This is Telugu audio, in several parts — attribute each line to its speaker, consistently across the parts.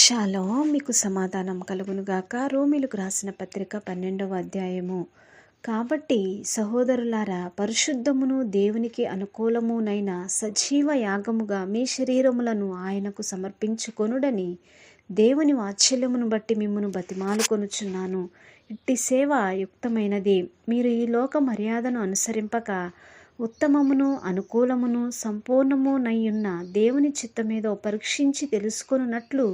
Speaker 1: షాలోమ్ మీకు సమాధానం కలుగునుగాక. రోమీలకు రాసిన పత్రిక 12వ అధ్యాయము. కాబట్టి సహోదరులారా, పరిశుద్ధమును దేవునికి అనుకూలమునైన సజీవ యాగముగా మీ శరీరములను ఆయనకు సమర్పించుకొనుడని దేవుని వాత్సల్యమును బట్టి మిమ్మును బతిమాలుకొనుచున్నాను. ఇట్టి సేవ యుక్తమైనది. మీరు ఈ లోక మర్యాదను అనుసరింపక ఉత్తమమును అనుకూలమును సంపూర్ణమునయ్యున్న దేవుని చిత్తమేదో పరీక్షించి తెలుసుకొనున్నట్లు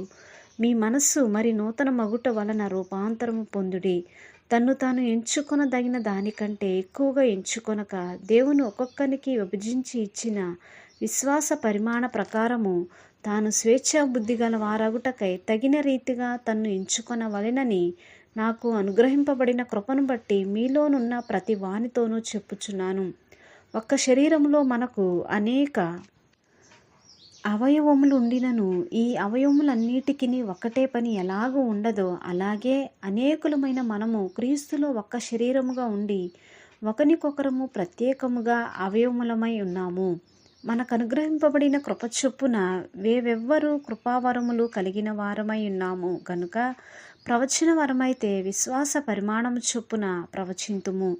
Speaker 1: మీ మనస్సు మరి నూతన మగుట వలన రూపాంతరము పొందుడి. తన్ను తాను ఎంచుకొనదగిన దానికంటే ఎక్కువగా ఎంచుకొనక దేవుని ఒక్కొక్కనికి విభజించి ఇచ్చిన విశ్వాస పరిమాణ ప్రకారము తాను స్వేచ్ఛా బుద్ధి గల వారగుటకై తగిన రీతిగా తన్ను ఎంచుకొనవలెనని నాకు అనుగ్రహింపబడిన కృపను బట్టి మీలోనున్న ప్రతి వానితోనూ చెప్పుచున్నాను. ఒక్క శరీరములో మనకు అనేక అవయవములు ఉండినను ఈ అవయవములన్నిటికీ ఒకటే పని ఎలాగూ ఉండదో అలాగే అనేకులమైన మనము క్రీస్తులో ఒక్క శరీరముగా ఉండి ఒకనికొకరము ప్రత్యేకముగా అవయవములమై ఉన్నాము. మనకు అనుగ్రహింపబడిన కృప చొప్పున వేవెవ్వరు కృపావరములు కలిగిన వారమై ఉన్నాము గనుక ప్రవచన వరమైతే విశ్వాస పరిమాణము చొప్పున ప్రవచింతుము.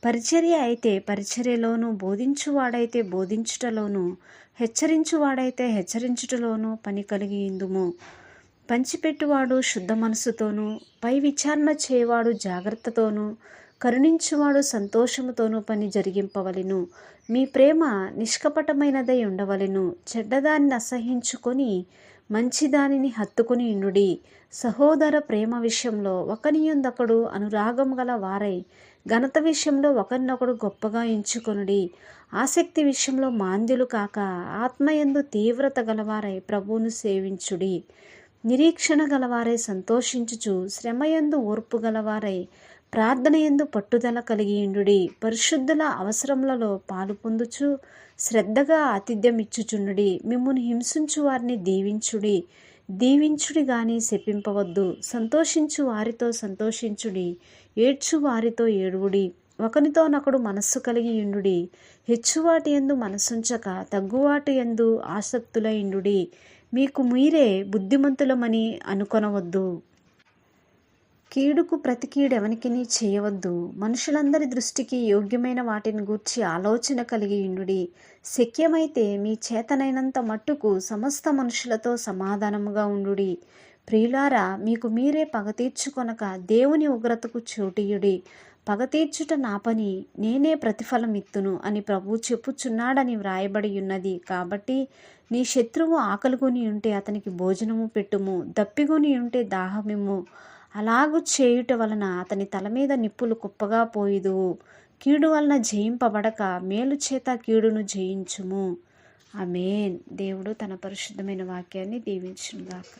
Speaker 1: పరిచర్య అయితే పరిచర్యలోను, బోధించువాడైతే బోధించుటలోను, హెచ్చరించువాడైతే హెచ్చరించుటలోను పని కలిగి ఇందుము. పంచిపెట్టువాడు శుద్ధ మనసుతోనూ, పై విచారణ చేయవాడు జాగ్రత్తతోనూ, కరుణించువాడు సంతోషముతోనూ పని జరిగింపవలెను. మీ ప్రేమ నిష్కపటమైనదై ఉండవలెను. చెడ్డదానిని అసహించుకొని మంచిదానిని హత్తుకుని ఉండుడి. సహోదర ప్రేమ విషయంలో ఒకనియందొకడు అనురాగము గల వారై ఘనత విషయంలో ఒకరినొకడు గొప్పగా ఎంచుకొనుడి. ఆసక్తి విషయంలో మాంద్యులు కాక ఆత్మయందు తీవ్రత గలవారై ప్రభువును సేవించుడి. నిరీక్షణ గలవారై సంతోషించుచు, శ్రమయందు ఓర్పు గలవారై ప్రార్థనయందు పట్టుదల కలిగియుండుడి. పరిశుద్ధుల అవసరములలో పాలు పొందుచు శ్రద్ధగా ఆతిథ్యమిచ్చుచుండుడి. మిమ్మును హింసించు వారిని దీవించుడి. దీవించుడి గాని శపింపవద్దు. సంతోషించు వారితో సంతోషించుడి, ఏడ్చు వారితో ఏడువుడి. ఒకనితోనొకడు మనస్సు కలిగి ఉండుడి. హెచ్చువాటి యందు మనసుంచక తగ్గువాటి యందు ఆసక్తులైండుడి. మీకు మీరే బుద్ధిమంతులమని అనుకొనవద్దు. కీడుకు ప్రతి కీడెవనికిని చేయవద్దు. మనుషులందరి దృష్టికి యోగ్యమైన వాటిని గూర్చి ఆలోచన కలిగి ఉండుడి. శక్యమైతే మీ చేతనైనంత మట్టుకు సమస్త మనుషులతో సమాధానముగా ఉండుడి. ప్రియులారా, మీకు మీరే పగ తీర్చుకొనక దేవుని ఉగ్రతకు చోటియుడి. పగ తీర్చుట నా పని, నేనే ప్రతిఫలమిత్తును అని ప్రభువు చెప్పుచున్నాడని వ్రాయబడి ఉన్నది. కాబట్టి నీ శత్రువు ఆకలిగొని ఉంటే అతనికి భోజనము పెట్టుము, దప్పిగొని ఉంటే దాహమిమ్ము. అలాగు చేయుట వలన అతని తల మీద నిప్పులు కుప్పగా పోయుదువు. కీడు వలన జయింపబడక మేలు చేత కీడును జయించుము. ఆమేన్. దేవుడు తన పరిశుద్ధమైన వాక్యాన్ని దీవించునుగాక.